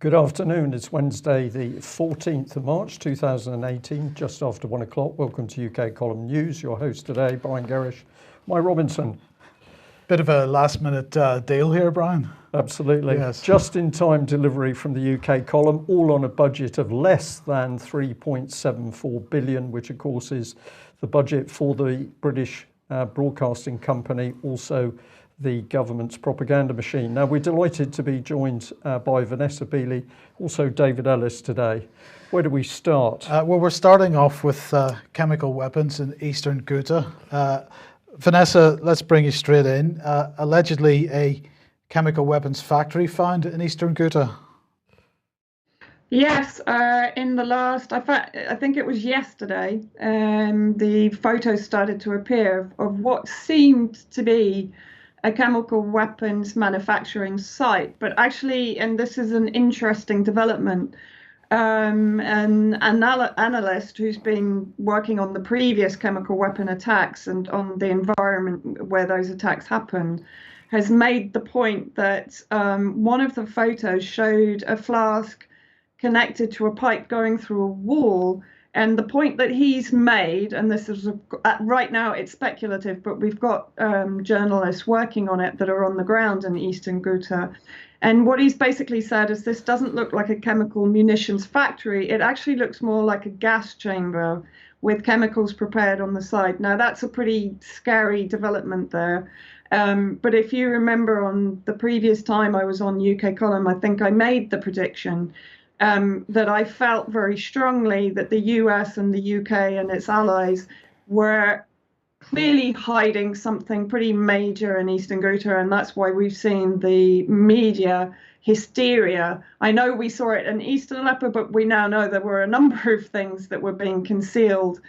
Good afternoon. It's Wednesday, the 14th of March 2018, just after 1 o'clock. Welcome to UK Column News. Your host today, Brian Gerrish, Mike Robinson. Bit of a last-minute deal here, Brian. Absolutely. Yes. Just-in-time delivery from the UK column, all on a budget of less than 3.74 billion, which of course is the budget for the British broadcasting company, also the government's propaganda machine. Now, we're delighted to be joined by Vanessa, Beeley, also David Ellis today. Where do we start? Well, we're starting off with chemical weapons in Eastern Ghouta. Vanessa, let's bring you straight in. Allegedly, a chemical weapons factory found in Eastern Ghouta. Yes, in the last, I think it was yesterday, the photos started to appear of what seemed to be a chemical weapons manufacturing site, but actually, and this is an interesting development, an analyst who's been working on the previous chemical weapon attacks and on the environment where those attacks happened, has made the point that one of the photos showed a flask connected to a pipe going through a wall. And the point that he's made, and this is right now it's speculative, but we've got journalists working on it that are on the ground in Eastern Ghouta. And what he's basically said is this doesn't look like a chemical munitions factory. It actually looks more like a gas chamber with chemicals prepared on the side. Now, that's a pretty scary development there. But if you remember on the previous time I was on UK Column, I think I made the prediction that I felt very strongly that the US and the UK and its allies were clearly hiding something pretty major in Eastern Ghouta, and that's why we've seen the media hysteria. I know we saw it in East Aleppo, but we now know there were a number of things that were being concealed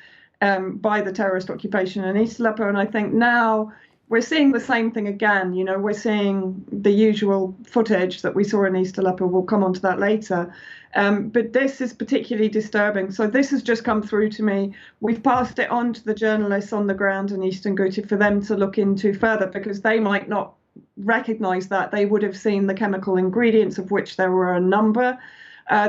by the terrorist occupation in East Aleppo, and I think now we're seeing the same thing again. You know, we're seeing the usual footage that we saw in East Aleppo. We'll come on to that later. But this is particularly disturbing. So this has just come through to me. We've passed it on to the journalists on the ground in Eastern Ghouta for them to look into further, because they might not recognize that. They would have seen the chemical ingredients, of which there were a number.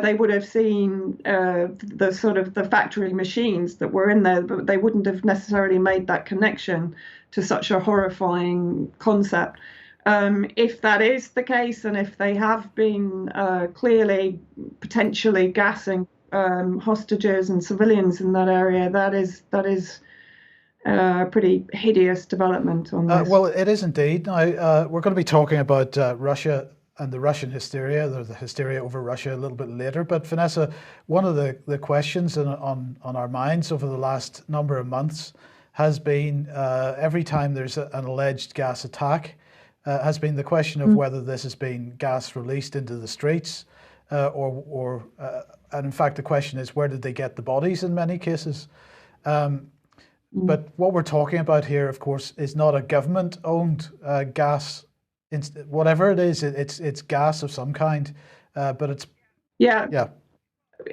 They would have seen the sort of the factory machines that were in there, but they wouldn't have necessarily made that connection to such a horrifying concept. If that is the case, and if they have been clearly potentially gassing hostages and civilians in that area, that is a pretty hideous development on this. Well, it is indeed. Now, we're going to be talking about Russia and the Russian hysteria, the hysteria over Russia a little bit later. But Vanessa, one of the questions on our minds over the last number of months has been, every time there's an alleged gas attack, has been the question of whether this has been gas released into the streets, and in fact the question is, where did they get the bodies in many cases? But what we're talking about here, of course, is not a government-owned gas, whatever it is, it's gas of some kind, but it's... Yeah.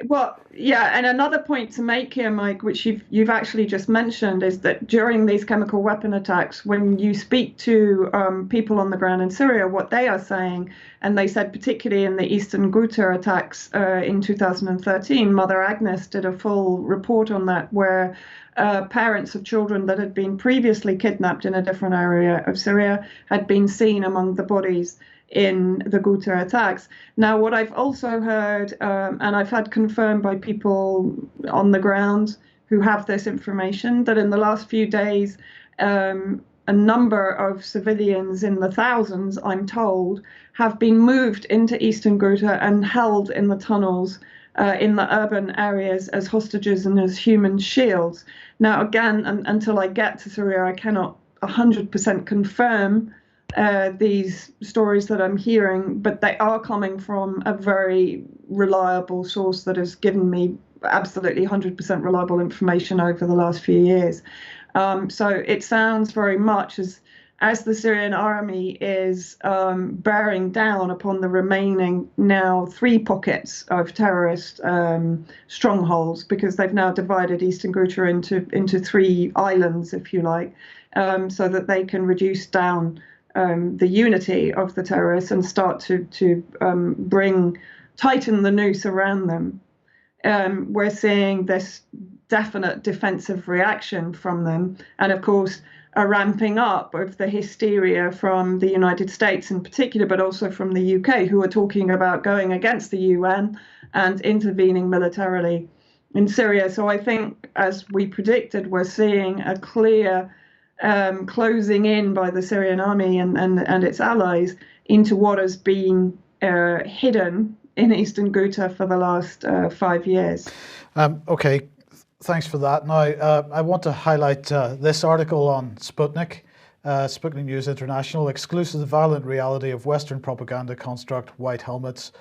Well, yeah, and another point to make here, Mike, which you've actually just mentioned, is that during these chemical weapon attacks, when you speak to people on the ground in Syria, what they are saying, and they said particularly in the Eastern Ghouta attacks in 2013, Mother Agnes did a full report on that, where parents of children that had been previously kidnapped in a different area of Syria had been seen among the bodies in the Ghouta attacks. Now, what I've also heard, and I've had confirmed by people on the ground who have this information, that in the last few days, a number of civilians in the thousands, I'm told, have been moved into Eastern Ghouta and held in the tunnels in the urban areas as hostages and as human shields. Now, again, until I get to Syria, I cannot 100% confirm these stories that I'm hearing, but they are coming from a very reliable source that has given me absolutely 100% reliable information over the last few years. So it sounds very much as the Syrian army is bearing down upon the remaining now 3 pockets of terrorist strongholds, because they've now divided Eastern Ghouta into 3 islands, if you like, so that they can reduce down the unity of the terrorists and start to bring tighten the noose around them. We're seeing this definite defensive reaction from them, and of course a ramping up of the hysteria from the United States in particular, but also from the UK, who are talking about going against the UN and intervening militarily in Syria. So I think, as we predicted, we're seeing a clear closing in by the Syrian army and its allies into what has been hidden in Eastern Ghouta for the last 5 years. Okay, thanks for that. Now, I want to highlight this article on Sputnik, Sputnik News International, exclusive the violent reality of Western propaganda construct, white helmets.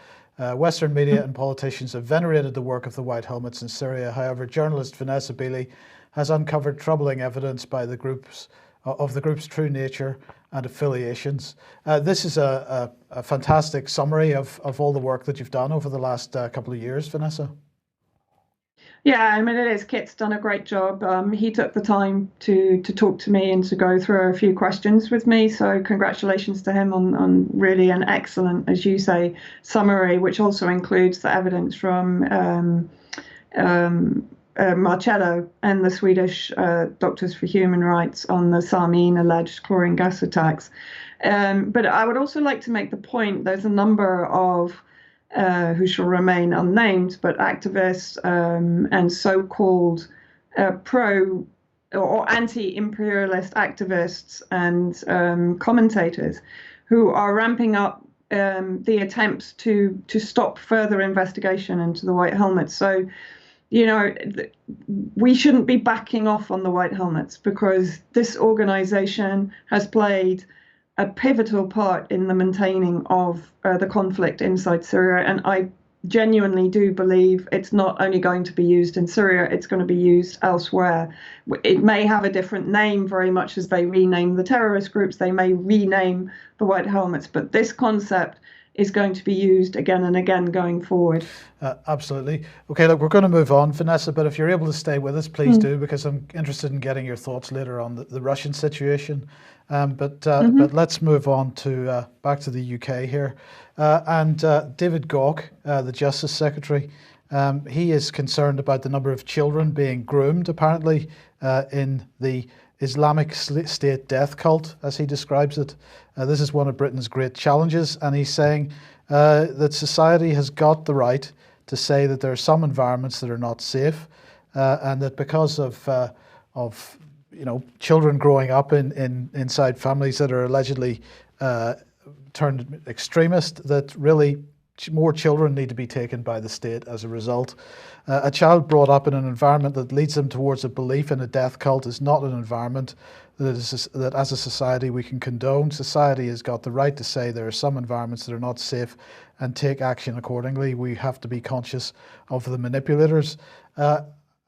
Western media and politicians have venerated the work of the white helmets in Syria. However, journalist Vanessa Beeley has uncovered troubling evidence by the group's true nature and affiliations. This is a fantastic summary of all the work that you've done over the last couple of years, Vanessa. Yeah, I mean, it is. Kit's done a great job. He took the time to talk to me and to go through a few questions with me. So congratulations to him on really an excellent, as you say, summary, which also includes the evidence from Marcello and the Swedish Doctors for Human Rights on the Samin alleged chlorine gas attacks. But I would also like to make the point, there's a number of who shall remain unnamed, but activists and so-called pro or anti-imperialist activists and commentators who are ramping up the attempts to stop further investigation into the white helmets. So, you know, we shouldn't be backing off on the white helmets, because this organization has played a pivotal part in the maintaining of the conflict inside Syria. And I genuinely do believe it's not only going to be used in Syria, it's going to be used elsewhere. It may have a different name, very much as they rename the terrorist groups, they may rename the white helmets, but this concept is going to be used again and again going forward. Absolutely. Okay, look, we're going to move on, Vanessa, but if you're able to stay with us, please do, because I'm interested in getting your thoughts later on the Russian situation. But let's move on to back to the UK here. And David Gauke, the Justice Secretary, he is concerned about the number of children being groomed, apparently, in the Islamic State death cult, as he describes it. This is one of Britain's great challenges, and he's saying that society has got the right to say that there are some environments that are not safe, and that because of children growing up inside families that are allegedly turned extremist, that really more children need to be taken by the state as a result. A child brought up in an environment that leads them towards a belief in a death cult is not an environment that as a society we can condone. Society has got the right to say there are some environments that are not safe and take action accordingly. We have to be conscious of the manipulators.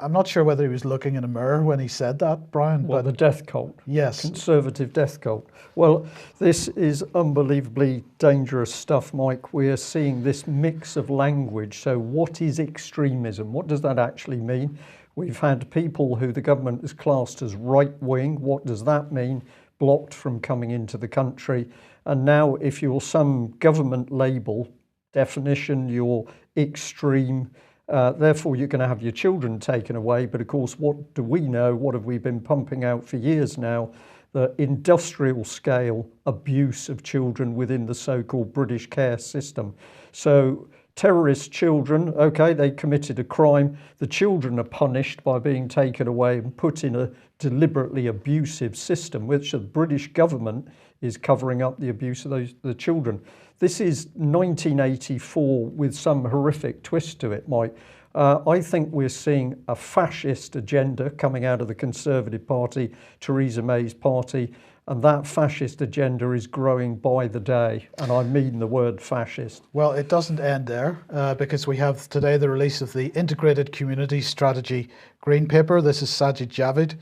I'm not sure whether he was looking in a mirror when he said that, Brian. Well, the death cult. Yes. Conservative death cult. Well, this is unbelievably dangerous stuff, Mike. We're seeing this mix of language. So what is extremism? What does that actually mean? We've had people who the government has classed as right-wing. What does that mean? Blocked from coming into the country. And now if you're some government label, definition, you're extreme, therefore you're going to have your children taken away. But of course, what do we know? What have we been pumping out for years now? The industrial scale abuse of children within the so-called British care system. So terrorist children, okay, they committed a crime. The children are punished by being taken away and put in a deliberately abusive system, which the British government is covering up the abuse of the children. This is 1984 with some horrific twist to it, Mike. I think we're seeing a fascist agenda coming out of the Conservative Party, Theresa May's party, and that fascist agenda is growing by the day, and I mean the word fascist. Well, it doesn't end there, because we have today the release of the Integrated Community Strategy Green Paper. This is Sajid Javid,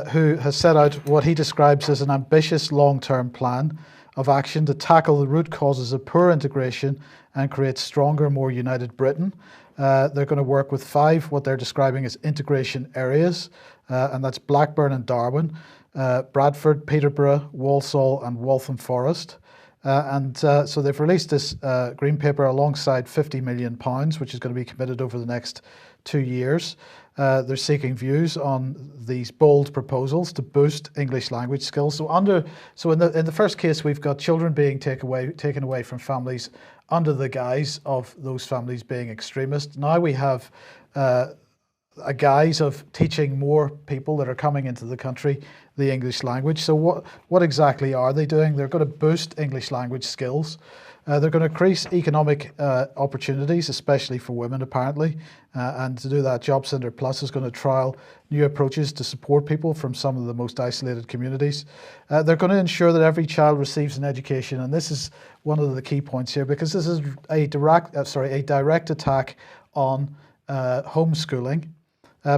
who has set out what he describes as an ambitious long-term plan of action to tackle the root causes of poor integration and create stronger, more united Britain. They're going to work with 5, what they're describing as integration areas, and that's Blackburn and Darwin, Bradford, Peterborough, Walsall and Waltham Forest. So they've released this green paper alongside £50 million, which is going to be committed over the next 2 years. They're seeking views on these bold proposals to boost English language skills. So in the first case, we've got children being taken away from families under the guise of those families being extremist. Now we have a guise of teaching more people that are coming into the country the English language. So what exactly are they doing? They're going to boost English language skills. They're going to increase economic opportunities, especially for women, apparently. And to do that, Job Centre Plus is going to trial new approaches to support people from some of the most isolated communities. They're going to ensure that every child receives an education. And this is one of the key points here, because this is a direct attack on homeschooling.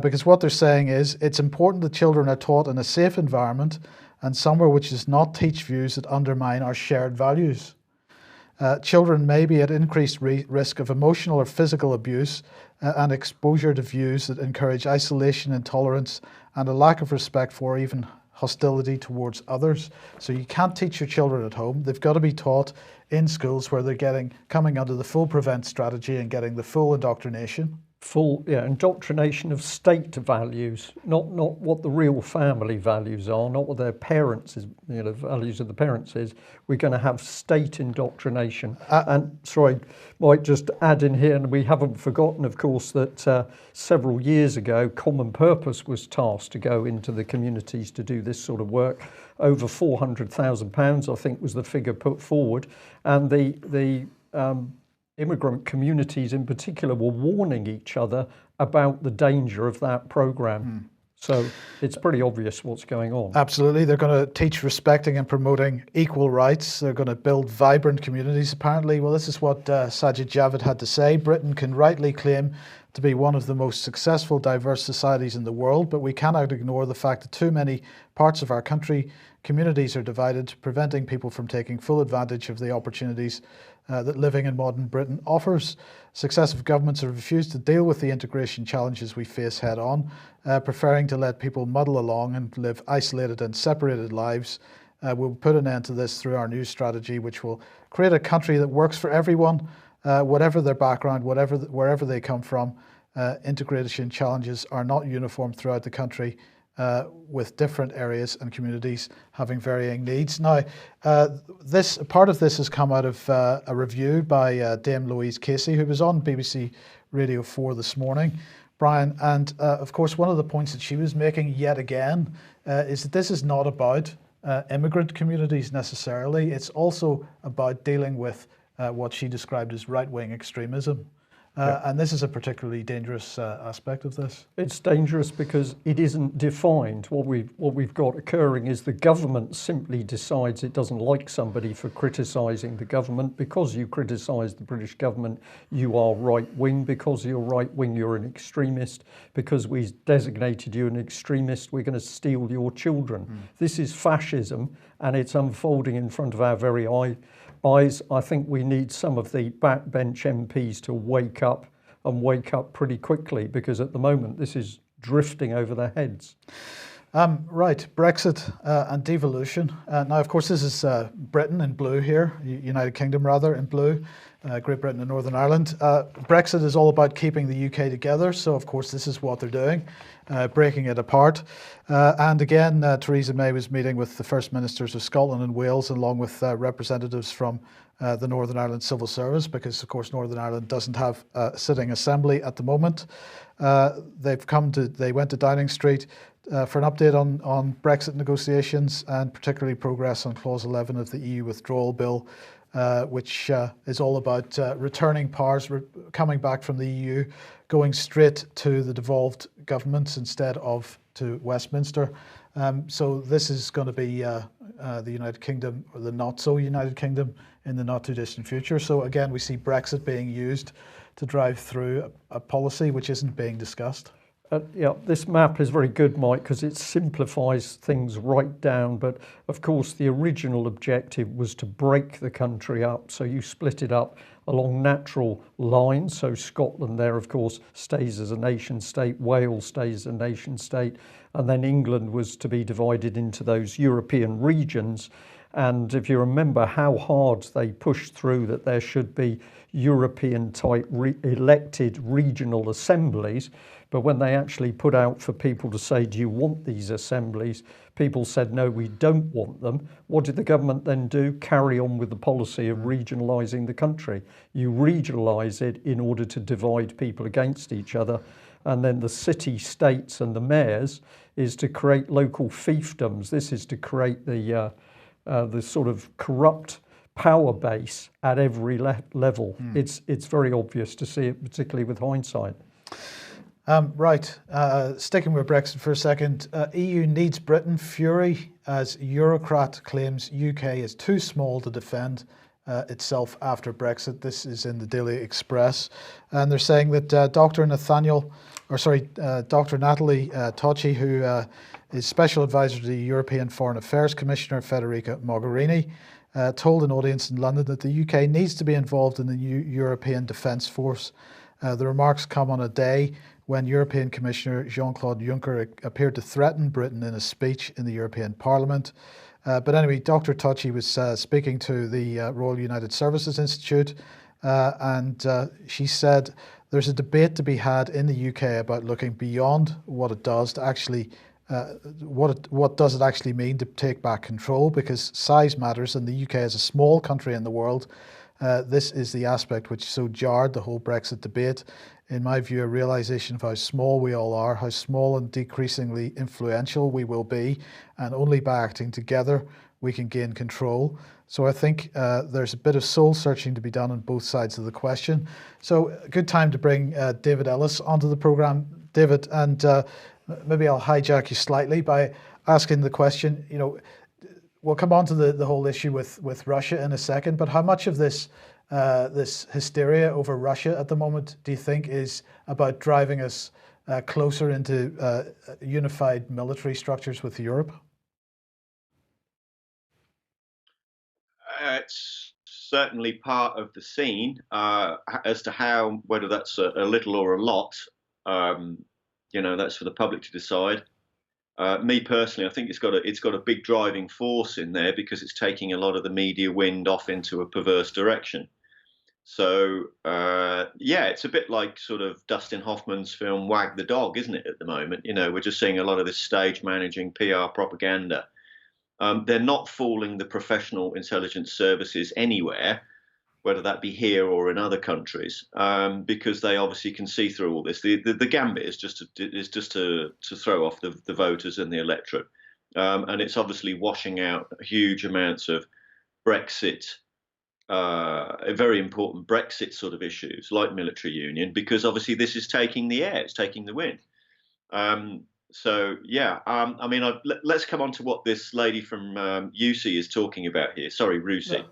Because what they're saying is it's important that children are taught in a safe environment and somewhere which does not teach views that undermine our shared values. Children may be at increased risk of emotional or physical abuse and exposure to views that encourage isolation, intolerance, and a lack of respect for, even hostility towards others. So you can't teach your children at home. They've got to be taught in schools where they're coming under the full prevent strategy and getting the full indoctrination. Indoctrination of state values, not what the real family values are, not what their parents is, the values of the parents is. We're going to have state indoctrination. And sorry, might just add in here, and we haven't forgotten, of course, that several years ago, Common Purpose was tasked to go into the communities to do this sort of work. Over £400,000, I think, was the figure put forward, and the immigrant communities in particular were warning each other about the danger of that program. So it's pretty obvious what's going on. Absolutely. They're going to teach respecting and promoting equal rights. They're going to build vibrant communities, apparently. Well, this is what Sajid Javid had to say. Britain can rightly claim to be one of the most successful, diverse societies in the world, but we cannot ignore the fact that too many parts of our country communities are divided, preventing people from taking full advantage of the opportunities that living in modern Britain offers. Successive governments have refused to deal with the integration challenges we face head on, preferring to let people muddle along and live isolated and separated lives. We'll put an end to this through our new strategy, which will create a country that works for everyone, whatever their background, wherever they come from. Integration challenges are not uniform throughout the country, with different areas and communities having varying needs. Now, this part of this has come out of a review by Dame Louise Casey, who was on BBC Radio 4 this morning, Brian. And of course, one of the points that she was making yet again is that this is not about immigrant communities necessarily. It's also about dealing with what she described as right-wing extremism. And this is a particularly dangerous aspect of this. It's dangerous because it isn't defined. What we've got occurring is the government simply decides it doesn't like somebody for criticising the government. Because you criticise the British government, you are right-wing. Because you're right-wing, you're an extremist. Because we designated you an extremist, we're going to steal your children. This is fascism, and it's unfolding in front of our very eyes. I think we need some of the backbench MPs to wake up pretty quickly, because at the moment this is drifting over their heads. Right, Brexit and devolution. Now, of course, this is Britain in blue here, United Kingdom rather in blue, Great Britain and Northern Ireland. Brexit is all about keeping the UK together, so of course this is what they're doing, breaking it apart. And again, Treason May was meeting with the First Ministers of Scotland and Wales, along with representatives from the Northern Ireland Civil Service, because of course Northern Ireland doesn't have a sitting assembly at the moment. They went to Downing Street for an update on Brexit negotiations, and particularly progress on Clause 11 of the EU withdrawal bill, which is all about returning powers coming back from the EU, going straight to the devolved governments instead of to Westminster. So this is going to be the United Kingdom, or the not so United Kingdom, in the not too distant future. So again, we see Brexit being used to drive through a policy which isn't being discussed. This map is very good, Mike, because it simplifies things right down. But of course, the original objective was to break the country up. So you split it up along natural lines. So Scotland there, of course, stays as a nation state. Wales stays a nation state. And then England was to be divided into those European regions. And if you remember how hard they pushed through that there should be European-type elected regional assemblies, but when they actually put out for people to say, do you want these assemblies? People said, no, we don't want them. What did the government then do? Carry on with the policy of regionalising the country. You regionalise it in order to divide people against each other. And then the city states and the mayors is to create local fiefdoms. This is to create the sort of corrupt power base at every level. It's very obvious to see it, particularly with hindsight. Right. Sticking with Brexit for a second, EU needs Britain fury as Eurocrat claims UK is too small to defend itself after Brexit. This is in the Daily Express, and they're saying that Dr. Natalie Tocci, who is Special Advisor to the European Foreign Affairs Commissioner Federica Mogherini, told an audience in London that the UK needs to be involved in the new European Defence Force. The remarks come on a day when European Commissioner Jean-Claude Juncker appeared to threaten Britain in a speech in the European Parliament. But anyway, Dr. Tocci was speaking to the Royal United Services Institute, and she said there's a debate to be had in the UK about looking beyond what it does to actually what does it actually mean to take back control, because size matters, and the UK is a small country in the world. This is the aspect which so jarred the whole Brexit debate. In my view, a realisation of how small we all are, how small and decreasingly influential we will be, and only by acting together we can gain control. So I think there's a bit of soul searching to be done on both sides of the question. So a good time to bring David Ellis onto the programme. David, and maybe I'll hijack you slightly by asking the question, you know, we'll come on to the whole issue with Russia in a second, but how much of this this hysteria over Russia at the moment do you think is about driving us closer into unified military structures with Europe? It's certainly part of the scene. As to how, whether that's a little or a lot, you know, that's for the public to decide. Me personally, I think it's got a big driving force in there, because it's taking a lot of the media wind off into a perverse direction. So yeah, it's a bit like sort of Dustin Hoffman's film Wag the Dog, isn't it, at the moment? You know, we're just seeing a lot of this stage managing PR propaganda. They're not fooling the professional intelligence services anywhere, whether that be here or in other countries, because they obviously can see through all this. The gambit is just to throw off the voters and the electorate, and it's obviously washing out huge amounts of Brexit, very important Brexit sort of issues like military union, because obviously this is taking the air, it's taking the wind. So yeah, I mean, let's come on to what this lady from RUSI is talking about here. Sorry, RUSI.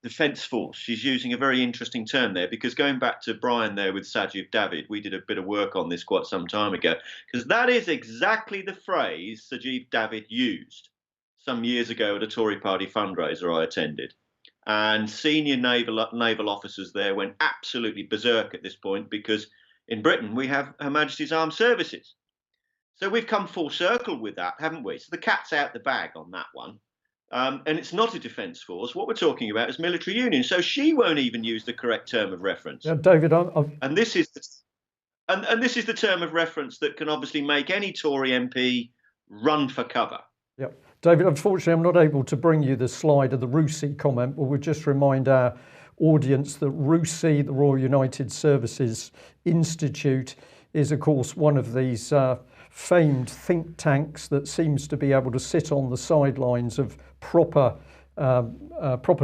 Defence force. She's using a very interesting term there, because going back to Brian there with Sajid David, we did a bit of work on this quite some time ago, because that is exactly the phrase Sajid David used some years ago at a Tory party fundraiser I attended. And senior naval officers there went absolutely berserk at this point, because in Britain we have Her Majesty's Armed Services. So we've come full circle with that, haven't we? So the cat's out the bag on that one. And it's not a defence force. What we're talking about is military union. So she won't even use the correct term of reference. Yeah, David, and this is the term of reference that can obviously make any Tory MP run for cover. Yeah, David, unfortunately, I'm not able to bring you the slide of the RUSI comment, but we'll just remind our audience that RUSI, the Royal United Services Institute, is, of course, one of these famed think tanks that seems to be able to sit on the sidelines of proper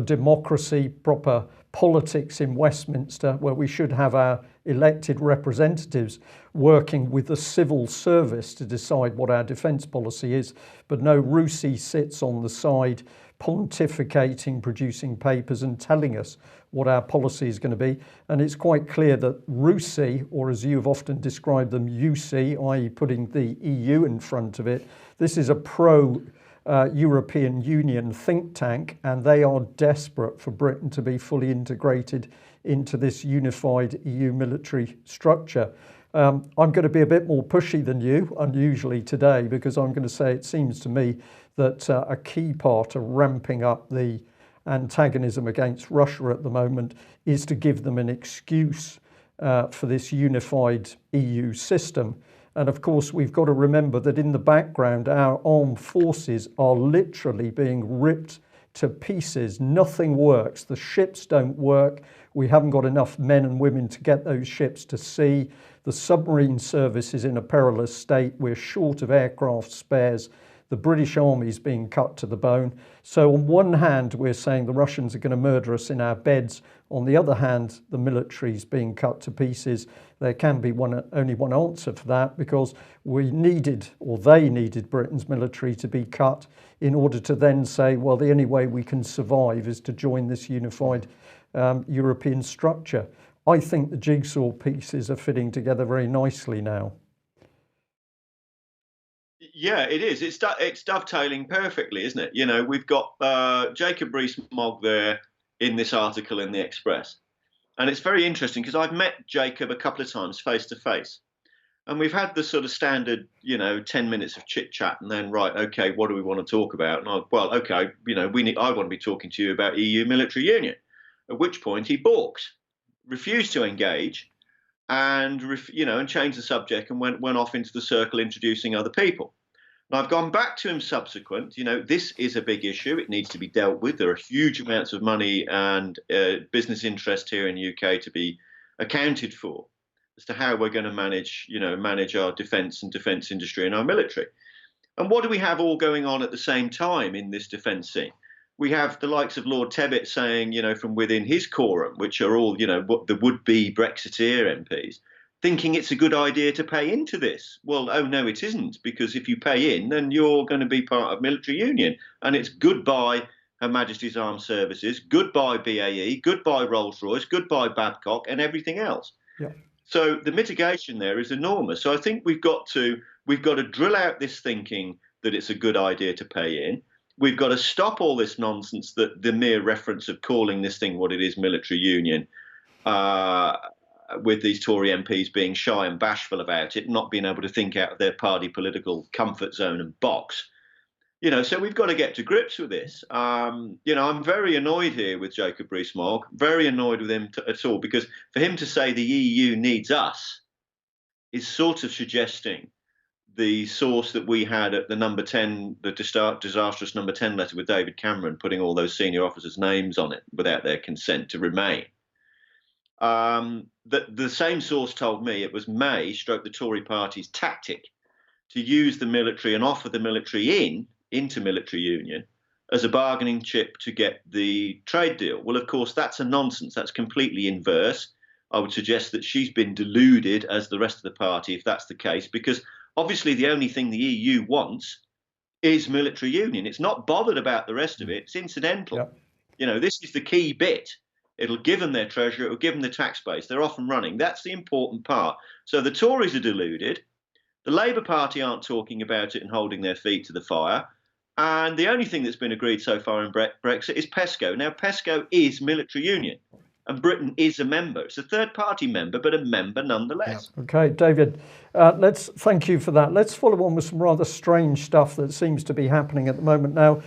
democracy, proper politics in Westminster, where we should have our elected representatives working with the civil service to decide what our defence policy is. But no, RUSI sits on the side, pontificating, producing papers and telling us what our policy is going to be. And it's quite clear that RUSI, or as you've often described them, UC, i.e. putting the EU in front of it, this is a pro-European Union think tank, and they are desperate for Britain to be fully integrated into this unified EU military structure. I'm going to be a bit more pushy than you, unusually today, because I'm going to say it seems to me that a key part of ramping up the antagonism against Russia at the moment is to give them an excuse for this unified EU system. And of course, we've got to remember that in the background, our armed forces are literally being ripped to pieces. Nothing works. The ships don't work. We haven't got enough men and women to get those ships to sea. The submarine service is in a perilous state. We're short of aircraft spares. The British Army is being cut to the bone. So on one hand, we're saying the Russians are going to murder us in our beds. On the other hand, the military is being cut to pieces. There can be only one answer for that, because we needed, or they needed, Britain's military to be cut in order to then say, well, the only way we can survive is to join this unified European structure. I think the jigsaw pieces are fitting together very nicely now. Yeah, it is. It's dovetailing perfectly, isn't it? You know, we've got Jacob Rees-Mogg there in this article in the Express. And it's very interesting because I've met Jacob a couple of times face to face. And we've had the sort of standard, 10 minutes of chit chat and then, right, okay, what do we want to talk about? And okay, I want to be talking to you about EU military union. At which point he balked, refused to engage, and changed the subject and went off into the circle introducing other people. And I've gone back to him subsequent. This is a big issue. It needs to be dealt with. There are huge amounts of money and business interest here in the UK to be accounted for as to how we're going to manage our defence and defence industry and our military. And what do we have all going on at the same time in this defence scene? We have the likes of Lord Tebbit saying, from within his quorum, which are all, the would-be Brexiteer MPs, thinking it's a good idea to pay into this. Well, oh, no, it isn't, because if you pay in, then you're going to be part of military union. And it's goodbye Her Majesty's Armed Services, goodbye BAE, goodbye Rolls-Royce, goodbye Babcock, and everything else. Yeah. So the mitigation there is enormous. So I think we've got to drill out this thinking that it's a good idea to pay in. We've got to stop all this nonsense, that the mere reference of calling this thing what it is, military union, with these Tory MPs being shy and bashful about it, not being able to think out of their party political comfort zone and box. So we've got to get to grips with this. I'm very annoyed here with Jacob Rees-Mogg, very annoyed with him at all, because for him to say the EU needs us is sort of suggesting the source that we had at the number 10, the disastrous number 10 letter with David Cameron, putting all those senior officers' names on it without their consent to remain. That the same source told me it was May, stroke the Tory party's tactic to use the military and offer the military into military union as a bargaining chip to get the trade deal. Well, of course, that's a nonsense. That's completely inverse. I would suggest that she's been deluded, as the rest of the party, if that's the case, because obviously the only thing the EU wants is military union. It's not bothered about the rest of it. It's incidental. Yep. This is the key bit. It'll give them their treasure. It'll give them the tax base. They're off and running. That's the important part. So the Tories are deluded. The Labour Party aren't talking about it and holding their feet to the fire. And the only thing that's been agreed so far in Brexit is PESCO. Now, PESCO is military union, and Britain is a member. It's a third-party member, but a member nonetheless. Yeah. Okay, David, thank you for that. Let's follow on with some rather strange stuff that seems to be happening at the moment. Now,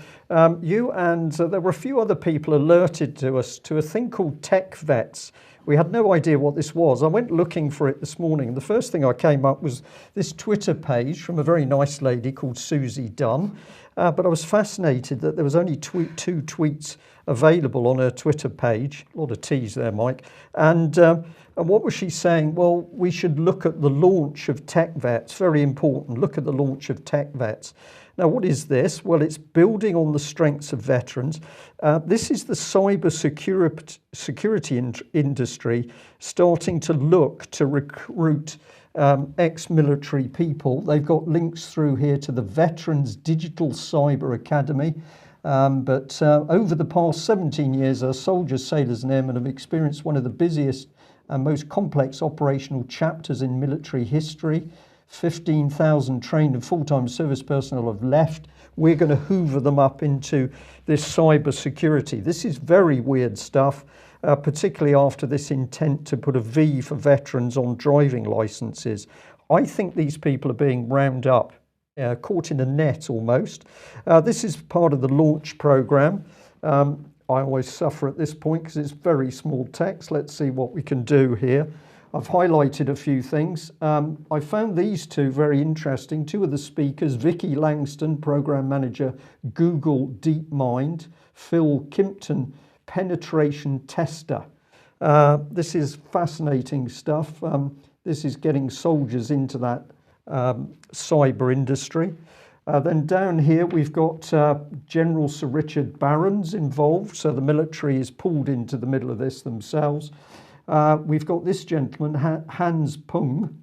you and there were a few other people alerted to us to a thing called tech vets. We had no idea what this was. I went looking for it this morning, and the first thing I came up was this Twitter page from a very nice lady called Susie Dunn. But I was fascinated that there was only two tweets available on her Twitter page. A lot of T's there, Mike. And what was she saying? Well, we should look at the launch of tech vets. Very important. Look at the launch of tech vets. Now, what is this? Well, it's building on the strengths of veterans. This is the cyber security industry starting to look to recruit ex-military people. They've got links through here to the Veterans Digital Cyber Academy. But over the past 17 years, our soldiers, sailors and airmen have experienced one of the busiest and most complex operational chapters in military history. 15,000 trained and full-time service personnel have left. We're going to hoover them up into this cyber security. This is very weird stuff. particularly after this intent to put a V for veterans on driving licenses. I think these people are being round up, caught in a net almost. This is part of the launch programme. I always suffer at this point because it's very small text. Let's see what we can do here. I've highlighted a few things. I found these two very interesting. Two of the speakers, Vicky Langston, Programme Manager, Google DeepMind, Phil Kimpton, Penetration Tester. This is fascinating stuff. This is getting soldiers into that cyber industry. Then down here we've got General Sir Richard Barron's involved, so the military is pulled into the middle of this themselves. We've got this gentleman, Hans Pung,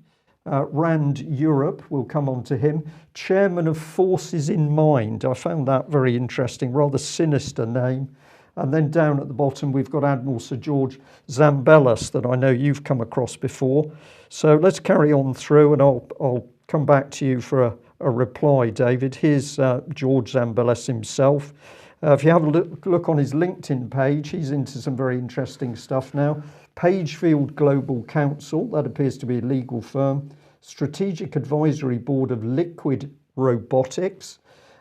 Rand Europe, we'll come on to him, Chairman of Forces in Mind. I found that very interesting, rather sinister name. And then down at the bottom we've got Admiral Sir George Zambellas, that I know you've come across before. So let's carry on through, and I'll come back to you for a reply, David. Here's George Zambellas himself. If you have a look on his LinkedIn page, he's into some very interesting stuff now. Pagefield Global Counsel, that appears to be a legal firm. Strategic Advisory Board of Liquid Robotics,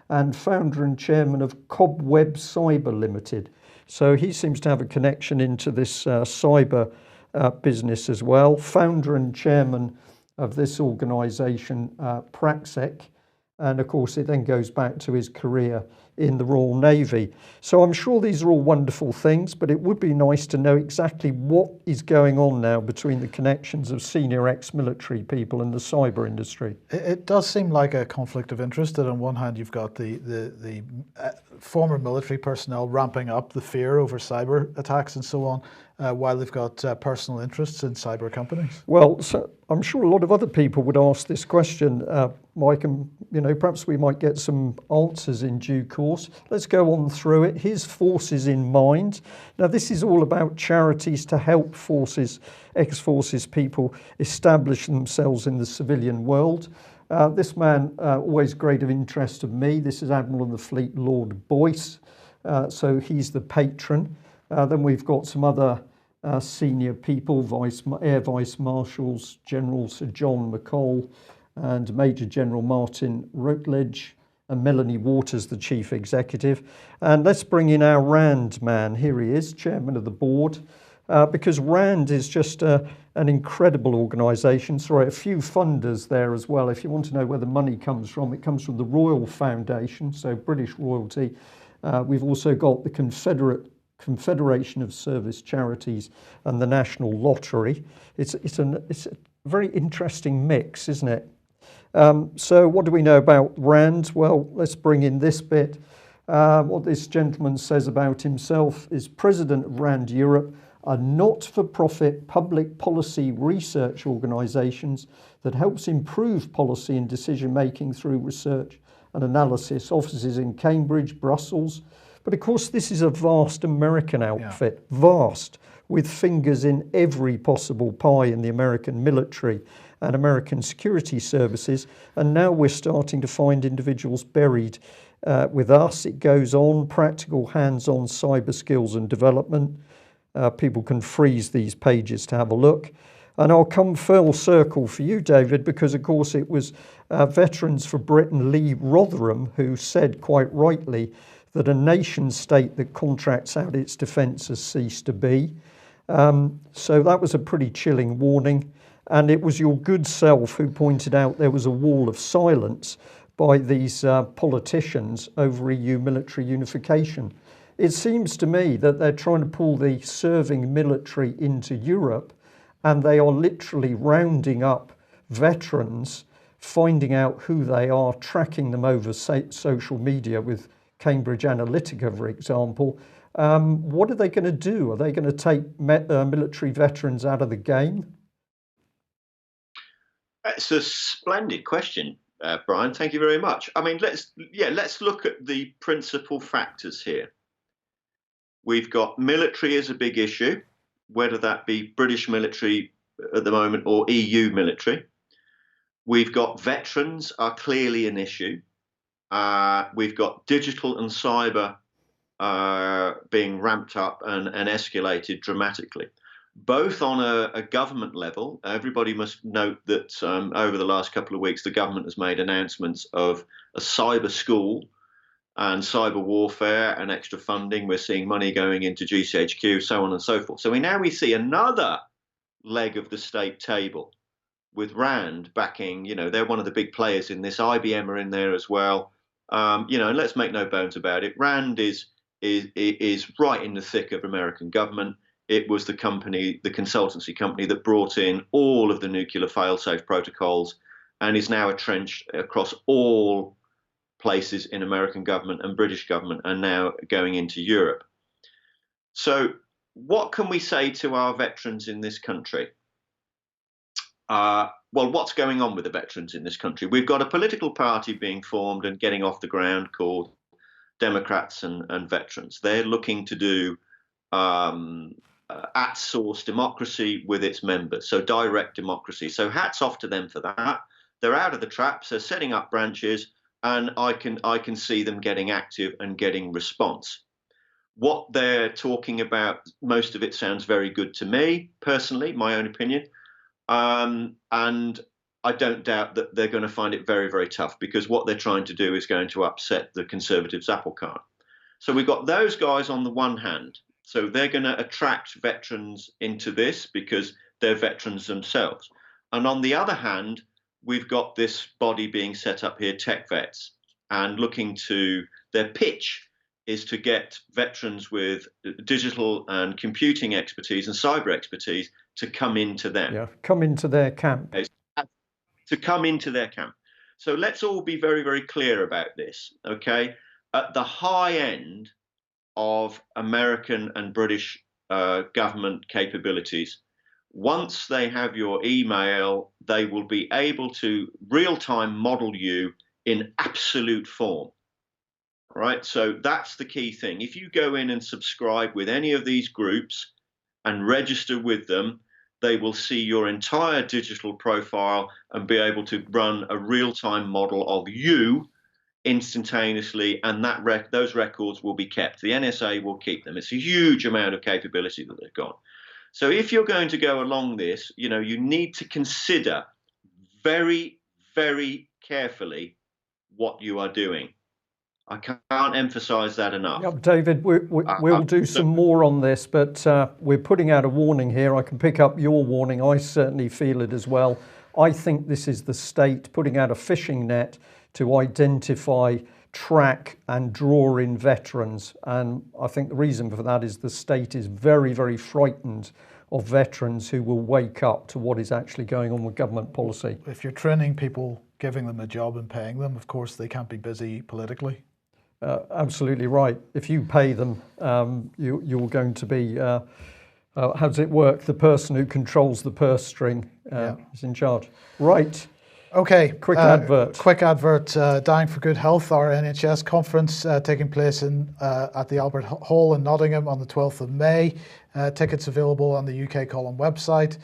and founder and chairman of Cobweb Cyber Limited. So he seems to have a connection into this cyber business as well. Founder and chairman of this organisation, Praxec, and of course it then goes back to his career in the Royal Navy. So I'm sure these are all wonderful things, but it would be nice to know exactly what is going on now between the connections of senior ex-military people and the cyber industry. It does seem like a conflict of interest that on one hand you've got the former military personnel ramping up the fear over cyber attacks and so on, while they've got personal interests in cyber companies. Well, so I'm sure a lot of other people would ask this question, Mike, and perhaps we might get some answers in due course. Let's go on through it. His Forces in Mind. Now, this is all about charities to help forces, ex-forces people establish themselves in the civilian world. This man, always great of interest of me. This is Admiral of the Fleet, Lord Boyce. So he's the patron. Then we've got some other senior people, Air Vice Marshals, General Sir John McCall, and Major General Martin Rutledge, and Melanie Waters, the Chief Executive. And let's bring in our RAND man. Here he is, Chairman of the Board, because RAND is just an incredible organisation. Sorry, a few funders there as well. If you want to know where the money comes from, it comes from the Royal Foundation, so British royalty. We've also got the Confederation of Service Charities and the National Lottery. It's a very interesting mix, isn't it? So what do we know about RAND? Well, let's bring in this bit. What this gentleman says about himself is President of RAND Europe, a not-for-profit public policy research organisations that helps improve policy and decision-making through research and analysis. Offices in Cambridge, Brussels. But of course, this is a vast American outfit, vast, with fingers in every possible pie in the American military and American security services. And now we're starting to find individuals buried with us. It goes on, practical hands-on cyber skills and development. People can freeze these pages to have a look. And I'll come full circle for you, David, because of course it was Veterans for Britain, Lee Rotherham, who said quite rightly that a nation state that contracts out its defence has ceased to be. So that was a pretty chilling warning. And it was your good self who pointed out there was a wall of silence by these politicians over EU military unification. It seems to me that they're trying to pull the serving military into Europe, and they are literally rounding up veterans, finding out who they are, tracking them over social media with Cambridge Analytica, for example. What are they going to do? Are they going to take military veterans out of the game? It's a splendid question, Brian. Thank you very much. I mean, let's look at the principal factors here. We've got military as a big issue, whether that be British military at the moment or EU military. We've got veterans are clearly an issue. We've got digital and cyber being ramped up and escalated dramatically, both on a government level. Everybody must note that over the last couple of weeks, the government has made announcements of a cyber school and cyber warfare and extra funding. We're seeing money going into GCHQ, so on and so forth. So we see another leg of the state table with Rand backing. They're one of the big players in this. IBM are in there as well. And let's make no bones about it. Rand is right in the thick of American government. It was the consultancy company that brought in all of the nuclear failsafe protocols and is now entrenched across all places in American government and British government, and now going into Europe. So what can we say to our veterans in this country? Well, what's going on with the veterans in this country? We've got a political party being formed and getting off the ground called Democrats and Veterans. They're looking to do at-source democracy with its members, so direct democracy. So hats off to them for that. They're out of the traps. They're setting up branches, and I can see them getting active and getting response. What they're talking about, most of it sounds very good to me, personally, my own opinion. And I don't doubt that they're going to find it very, very tough, because what they're trying to do is going to upset the Conservatives' apple cart. So we've got those guys on the one hand. So they're going to attract veterans into this because they're veterans themselves. And on the other hand, we've got this body being set up here, Tech Vets, and their pitch is to get veterans with digital and computing expertise and cyber expertise to come into them. Yeah, come into their camp. To come into their camp. So let's all be very, very clear about this, okay? At the high end of American and British government capabilities, once they have your email, they will be able to real-time model you in absolute form. All right, so that's the key thing. If you go in and subscribe with any of these groups and register with them, they will see your entire digital profile and be able to run a real-time model of you instantaneously, and those records will be kept. The NSA will keep them. It's a huge amount of capability that they've got. So if you're going to go along this, you need to consider very, very carefully what you are doing. I can't emphasize that enough. Yep, David, we'll do some more on this, but we're putting out a warning here. I can pick up your warning. I certainly feel it as well. I think this is the state putting out a fishing net to identify, track and draw in veterans. And I think the reason for that is the state is very, very frightened of veterans who will wake up to what is actually going on with government policy. If you're training people, giving them a job and paying them, of course they can't be busy politically. Absolutely right. If you pay them, you're going to be, how does it work? The person who controls the purse string is in charge. Right. Okay. Quick advert. Dying for Good Health, our NHS conference taking place at the Albert Hall in Nottingham on the 12th of May. Tickets available on the UK Column website.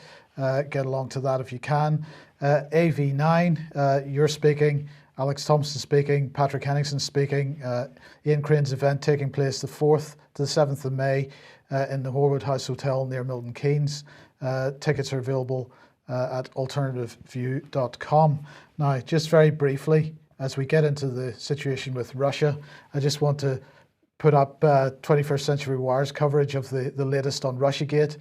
Get along to that if you can. AV9, you're speaking. Alex Thompson speaking, Patrick Henningsen speaking, Ian Crane's event taking place the 4th to the 7th of May in the Horwood House Hotel near Milton Keynes. Tickets are available at alternativeview.com. Now, just very briefly, as we get into the situation with Russia, I just want to put up 21st Century Wire's coverage of the latest on Russiagate,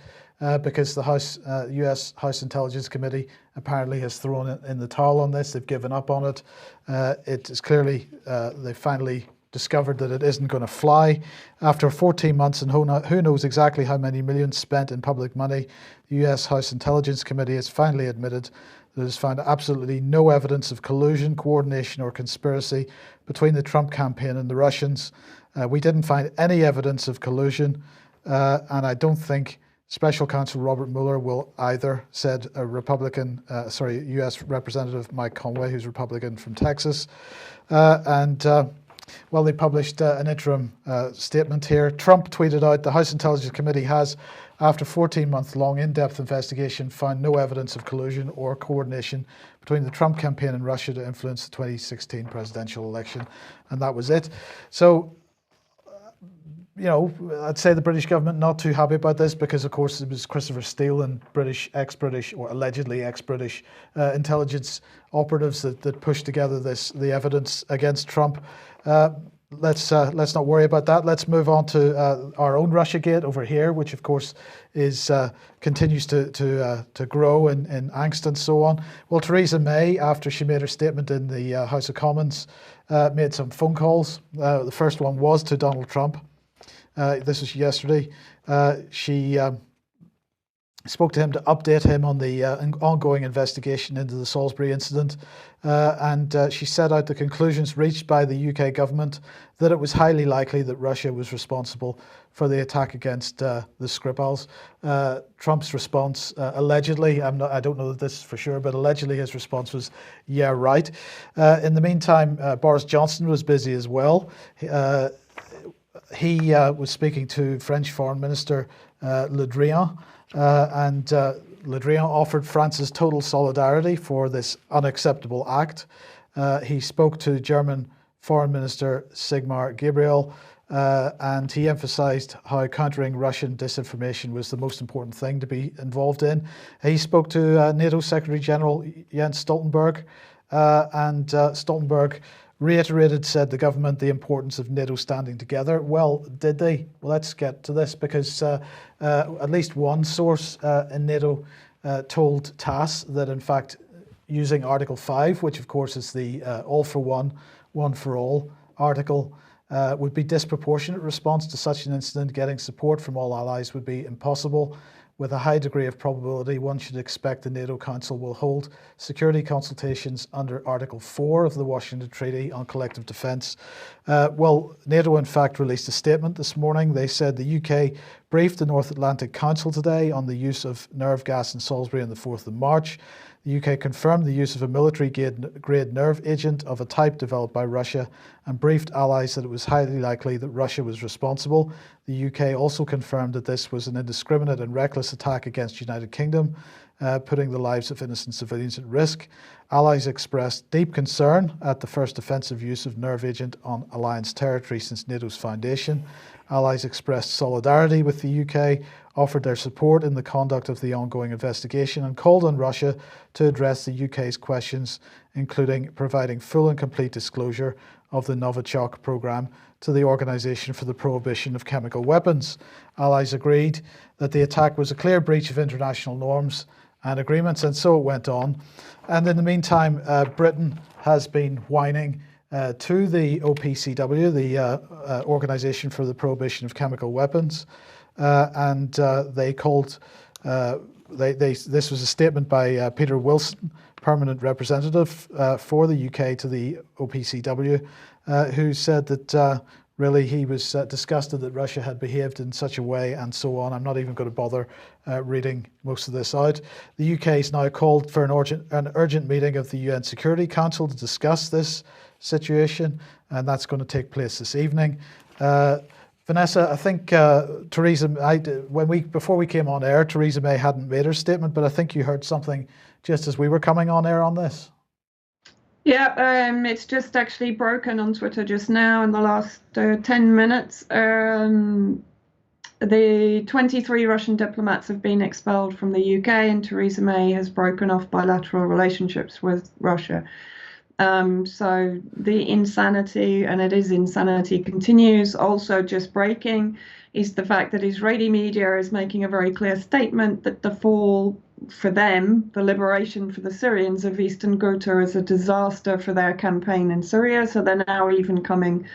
because the US House Intelligence Committee apparently has thrown in the towel on this. They've given up on it. It is clearly, they finally discovered that it isn't going to fly. After 14 months and who knows exactly how many millions spent in public money, the US House Intelligence Committee has finally admitted that it has found absolutely no evidence of collusion, coordination or conspiracy between the Trump campaign and the Russians. We didn't find any evidence of collusion, and I don't think Special Counsel Robert Mueller will either, said a US Representative Mike Conway, who's Republican from Texas. Well, they published an interim statement here. Trump tweeted out, the House Intelligence Committee has, after 14-month-long in-depth investigation, found no evidence of collusion or coordination between the Trump campaign and Russia to influence the 2016 presidential election. And that was it. So I'd say the British government not too happy about this because, of course, it was Christopher Steele and ex-British or allegedly ex-British intelligence operatives that pushed together the evidence against Trump. Let's not worry about that. Let's move on to our own Russiagate over here, which of course continues to grow in angst and so on. Well, Treason May, after she made her statement in the House of Commons, made some phone calls. The first one was to Donald Trump. This was yesterday. She spoke to him to update him on the ongoing investigation into the Salisbury incident, and she set out the conclusions reached by the UK government that it was highly likely that Russia was responsible for the attack against the Skripals. Trump's response, allegedly, I don't know that this is for sure, but allegedly his response was, yeah, right. In the meantime, Boris Johnson was busy as well. He was speaking to French Foreign Minister Le Drian, and Le Drian offered France's total solidarity for this unacceptable act. He spoke to German Foreign Minister Sigmar Gabriel, and he emphasized how countering Russian disinformation was the most important thing to be involved in. He spoke to NATO Secretary General Jens Stoltenberg, and Stoltenberg said the government the importance of NATO standing together. Well, did they? Well, let's get to this, because at least one source in NATO told TASS that, in fact, using Article 5, which of course is the all for one, one for all article, would be disproportionate response to such an incident. Getting support from all allies would be impossible. With a high degree of probability, one should expect the NATO Council will hold security consultations under Article 4 of the Washington Treaty on Collective Defence. Well, NATO, in fact, released a statement this morning. They said the UK briefed the North Atlantic Council today on the use of nerve gas in Salisbury on the 4th of March. The UK confirmed the use of a military-grade nerve agent of a type developed by Russia and briefed allies that it was highly likely that Russia was responsible. The UK also confirmed that this was an indiscriminate and reckless attack against the United Kingdom, putting the lives of innocent civilians at risk. Allies expressed deep concern at the first offensive use of nerve agent on alliance territory since NATO's foundation. Allies expressed solidarity with the UK, offered their support in the conduct of the ongoing investigation, and called on Russia to address the UK's questions, including providing full and complete disclosure of the Novichok programme to the Organisation for the Prohibition of Chemical Weapons. Allies agreed that the attack was a clear breach of international norms and agreements, and so it went on. And in the meantime, Britain has been whining to the OPCW, the Organisation for the Prohibition of Chemical Weapons, and they called. This was a statement by Peter Wilson, permanent representative for the UK to the OPCW, who said that really he was disgusted that Russia had behaved in such a way, and so on. I'm not even going to bother reading most of this out. The UK has now called for an urgent meeting of the UN Security Council to discuss this situation, and that's going to take place this evening. Vanessa, I think before we came on air, Treason May hadn't made her statement, but I think you heard something just as we were coming on air on this. Yeah, it's just actually broken on Twitter just now in the last 10 minutes. The 23 Russian diplomats have been expelled from the UK, and Treason May has broken off bilateral relationships with Russia. So the insanity, and it is insanity, continues. Also just breaking is the fact that Israeli media is making a very clear statement that the fall for them, the liberation for the Syrians of Eastern Ghouta, is a disaster for their campaign in Syria. So they're now even coming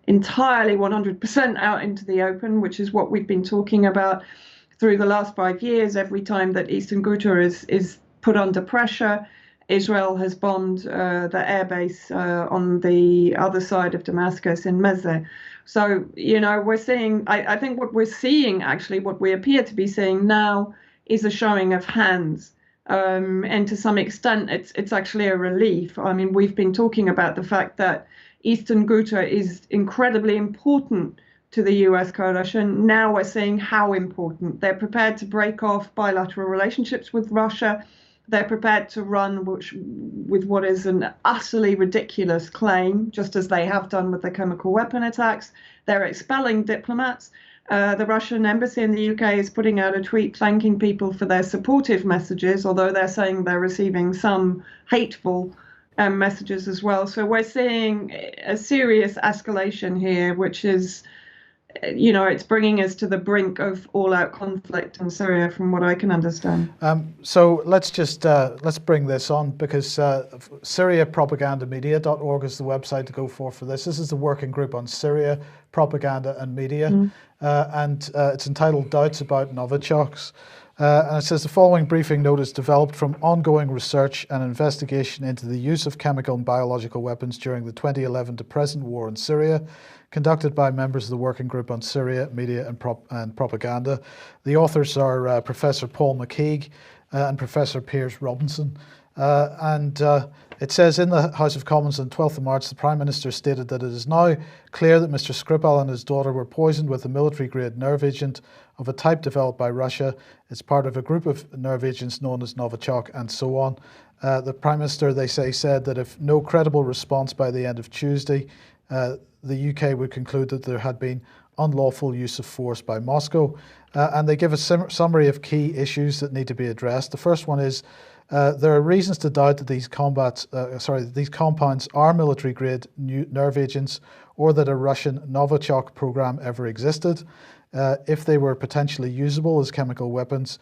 entirely 100% out into the open, which is what we've been talking about through the last 5 years. Every time that Eastern Ghouta is put under pressure, Israel has bombed the airbase on the other side of Damascus in Mezeh. So, we're seeing, I think what we're seeing, actually, what we appear to be seeing now is a showing of hands. And to some extent, it's actually a relief. I mean, we've been talking about the fact that Eastern Ghouta is incredibly important to the US coalition. Now we're seeing how important. They're prepared to break off bilateral relationships with Russia. they're prepared to run with what is an utterly ridiculous claim, just as they have done with the chemical weapon attacks. They're expelling diplomats. The Russian embassy in the UK is putting out a tweet thanking people for their supportive messages, although they're saying they're receiving some hateful messages as well. So we're seeing a serious escalation here, which is, it's bringing us to the brink of all-out conflict in Syria, from what I can understand. So let's just let's bring this on, because Syriapropagandamedia.org is the website to go for this. This is the working group on Syria, propaganda and media, and it's entitled Doubts About Novichoks. And it says the following briefing note is developed from ongoing research and investigation into the use of chemical and biological weapons during the 2011 to present war in Syria, conducted by members of the Working Group on Syria, Media and Propaganda. The authors are Professor Paul McKeague and Professor Piers Robinson. It says in the House of Commons on 12th of March, the Prime Minister stated that it is now clear that Mr. Skripal and his daughter were poisoned with a military-grade nerve agent of a type developed by Russia. It's part of a group of nerve agents known as Novichok and so on. The Prime Minister, they say, said that if no credible response by the end of Tuesday, the UK would conclude that there had been unlawful use of force by Moscow. And they give a summary of key issues that need to be addressed. The first one is there are reasons to doubt that these compounds are military-grade nerve agents, or that a Russian Novichok program ever existed. If they were potentially usable as chemical weapons,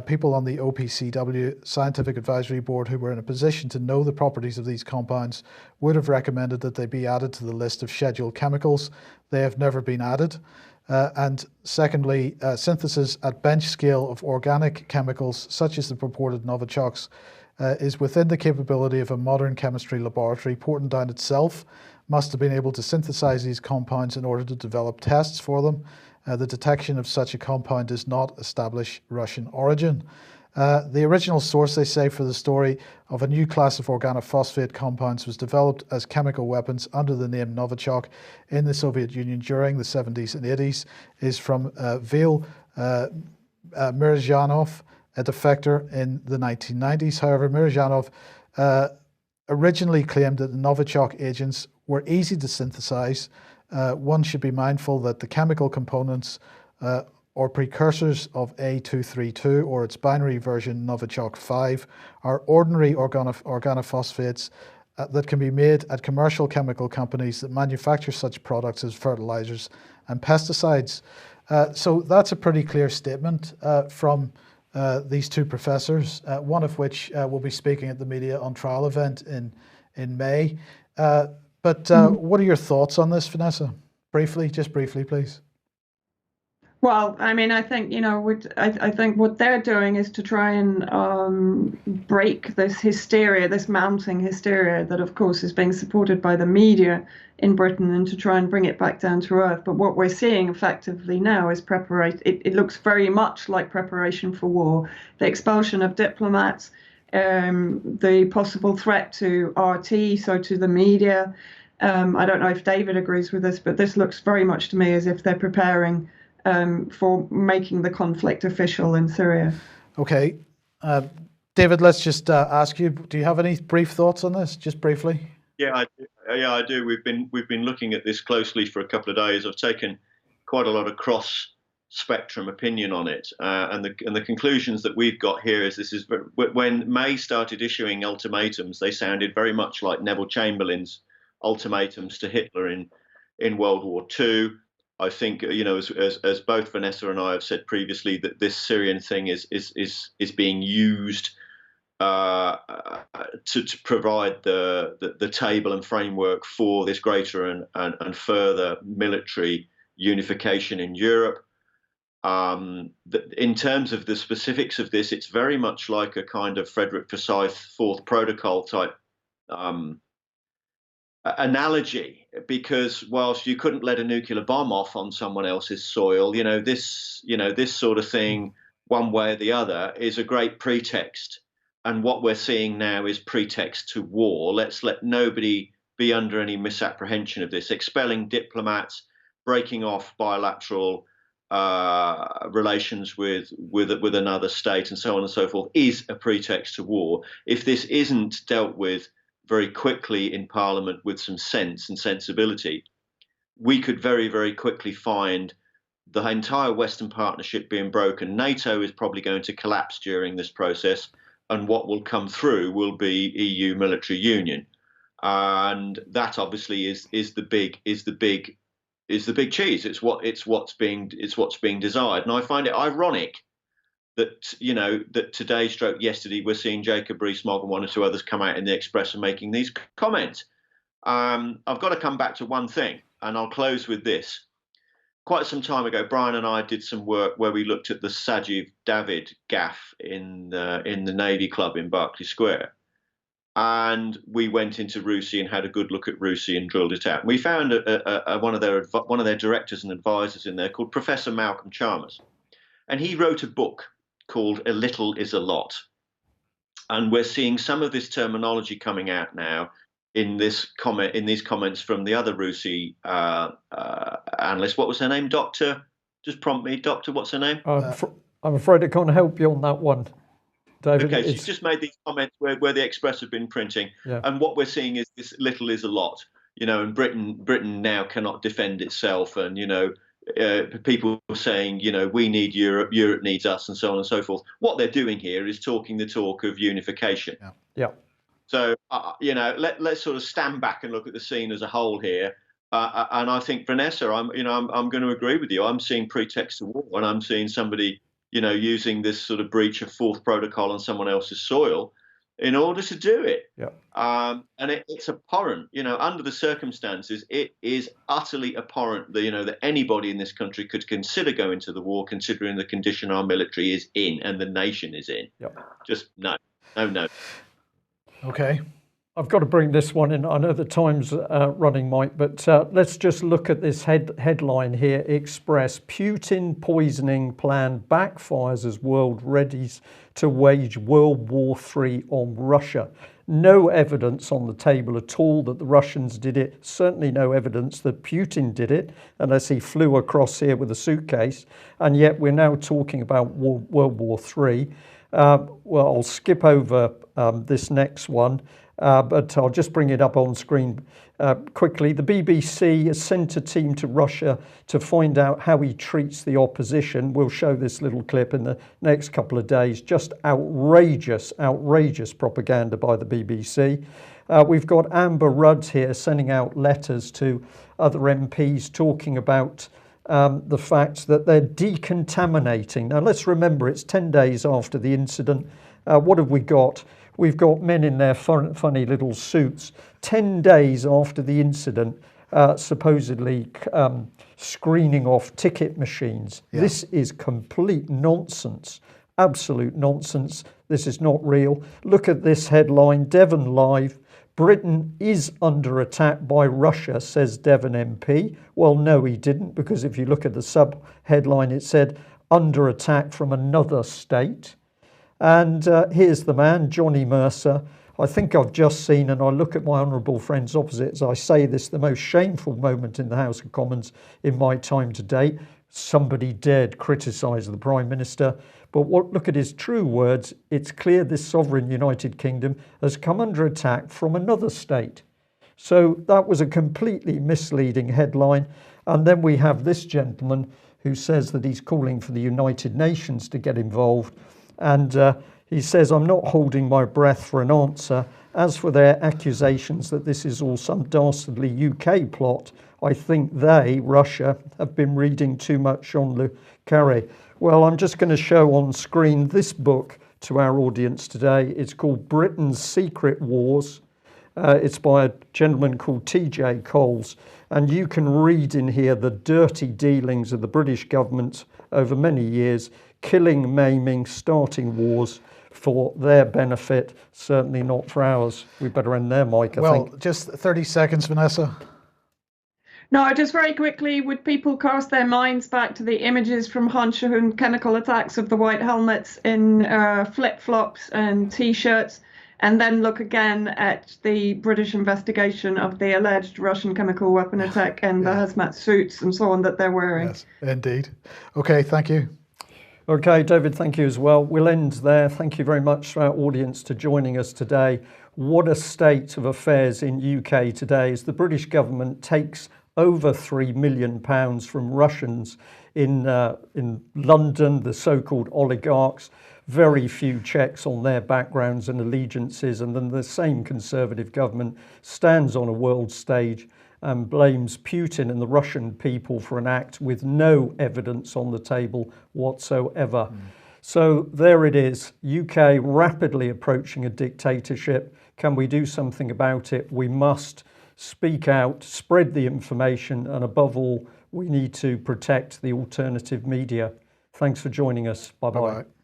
people on the OPCW Scientific Advisory Board who were in a position to know the properties of these compounds would have recommended that they be added to the list of scheduled chemicals. They have never been added. And secondly, synthesis at bench scale of organic chemicals, such as the purported Novichoks, is within the capability of a modern chemistry laboratory. Portendown itself must have been able to synthesize these compounds in order to develop tests for them. The detection of such a compound does not establish Russian origin. The original source, they say, for the story of a new class of organophosphate compounds was developed as chemical weapons under the name Novichok in the Soviet Union during the 70s and 80s, is from Vail Mirzhanov, a defector in the 1990s. However, Mirzhanov originally claimed that the Novichok agents were easy to synthesize. One should be mindful that the chemical components or precursors of A232 or its binary version Novichok 5 are ordinary organophosphates that can be made at commercial chemical companies that manufacture such products as fertilizers and pesticides. So that's a pretty clear statement from these two professors, one of which will be speaking at the Media on Trial event in May. But what are your thoughts on this, Vanessa? Briefly, just briefly, please. Well, I mean, I think, I think what they're doing is to try and break this hysteria, this mounting hysteria that, of course, is being supported by the media in Britain, and to try and bring it back down to earth. But what we're seeing effectively now is preparation. It looks very much like preparation for war. The expulsion of diplomats, the possible threat to RT, so to the media. I don't know if David agrees with this, but this looks very much to me as if they're preparing for making the conflict official in Syria. Okay. David, let's just ask you, do you have any brief thoughts on this, just briefly? Yeah, I do. We've been looking at this closely for a couple of days. I've taken quite a lot of cross-spectrum opinion on it, and the conclusions that we've got here is this is when May started issuing ultimatums, they sounded very much like Neville Chamberlain's ultimatums to Hitler in World War II. I think, as both Vanessa and I have said previously, that this Syrian thing is being used to provide the table and framework for this greater and further military unification in Europe. In terms of the specifics of this, it's very much like a kind of Frederick Forsyth Fourth Protocol type analogy, because whilst you couldn't let a nuclear bomb off on someone else's soil, this sort of thing, one way or the other, is a great pretext. And what we're seeing now is pretext to war. Let's let nobody be under any misapprehension of this. Expelling diplomats, breaking off bilateral relations with another state and so on and so forth is a pretext to war, if this isn't dealt with very quickly in Parliament with some sense and sensibility, we could very, very quickly find the entire Western Partnership being broken. NATO is probably going to collapse during this process, and what will come through will be EU military union, and that obviously is the big cheese. It's what's being desired, and I find it ironic that that today, stroke yesterday, we're seeing Jacob Rees-Mogg and one or two others come out in the Express and making these comments. I've got to come back to one thing, and I'll close with this. Quite some time ago, Brian and I did some work where we looked at the Sajiv David gaffe in the Navy Club in Berkeley Square, and we went into RUSI and had a good look at RUSI and drilled it out. We found one of their directors and advisors in there called Professor Malcolm Chalmers, and he wrote a book called "A Little Is a Lot," and we're seeing some of this terminology coming out now in these comments from the other RUSI analyst. What was her name? Doctor? Just prompt me. Doctor, what's her name? I'm afraid I can't help you on that one, David. Okay, she's just made these comments where the Express have been printing, and what we're seeing is this little is a lot, and Britain now cannot defend itself, and people saying, we need Europe, Europe needs us, and so on and so forth. What they're doing here is talking the talk of unification. Yeah. So, let's sort of stand back and look at the scene as a whole here. And I think, Vanessa, I'm going to agree with you. I'm seeing pretext to war, and I'm seeing somebody, using this sort of breach of fourth protocol on someone else's soil in order to do it. Yeah. And it's abhorrent, under the circumstances. It is utterly abhorrent that, that anybody in this country could consider going to the war, considering the condition our military is in and the nation is in. Yep. Just no. Okay. I've got to bring this one in. I know the time's running, Mike, but let's just look at this headline here. Express: Putin poisoning plan backfires as world readies to wage World War III on Russia. No evidence on the table at all that the Russians did it. Certainly no evidence that Putin did it, unless he flew across here with a suitcase. And yet we're now talking about World War III. Well, I'll skip over this next one, but I'll just bring it up on screen quickly. The BBC has sent a team to Russia to find out how he treats the opposition. We'll show this little clip in the next couple of days. Just outrageous propaganda by the BBC. We've got Amber Rudd here sending out letters to other MPs talking about the fact that they're decontaminating. Now let's remember, it's 10 days after the incident. What have we got? We've got men in their funny little suits 10 days after the incident, supposedly screening off ticket machines. Yeah. This is complete nonsense, absolute nonsense. This is not real. Look at this headline, Devon Live. Britain is under attack by Russia, says Devon MP. Well, no, he didn't, because if you look at the sub-headline, it said under attack from another state. And here's the man, Johnny Mercer. I think I've just seen, and I look at my honourable friends opposite as I say this, the most shameful moment in the House of Commons in my time to date. Somebody dared criticise the Prime Minister. But look at his true words. It's clear this sovereign United Kingdom has come under attack from another state. So that was a completely misleading headline. And then we have this gentleman who says that he's calling for the United Nations to get involved. And he says, I'm not holding my breath for an answer. As for their accusations that this is all some dastardly UK plot, I think they, Russia, have been reading too much Jean Le Carré. Well, I'm just going to show on screen this book to our audience today. It's called Britain's Secret Wars. It's by a gentleman called T.J. Coles. And you can read in here the dirty dealings of the British government over many years, killing, maiming, starting wars for their benefit, certainly not for ours. We better end there, Mike, I think. Well, just 30 seconds, Vanessa. No, just very quickly, would people cast their minds back to the images from Hanshahoon chemical attacks of the white helmets in flip-flops and T-shirts? and then look again at the British investigation of the alleged Russian chemical weapon attack and the hazmat suits and so on that they're wearing. Yes, indeed. Okay, thank you. Okay, David, thank you as well. We'll end there. Thank you very much to our audience for joining us today. What a state of affairs in UK today as the British government takes over £3 million from Russians in London, the so-called oligarchs. Very few checks on their backgrounds and allegiances, and then the same Conservative government stands on a world stage and blames Putin and the Russian people for an act with no evidence on the table whatsoever. So there it is, UK rapidly approaching a dictatorship. Can we do something about it? We must speak out, spread the information, and above all, we need to protect the alternative media. Thanks for joining us. Bye-bye. Bye-bye.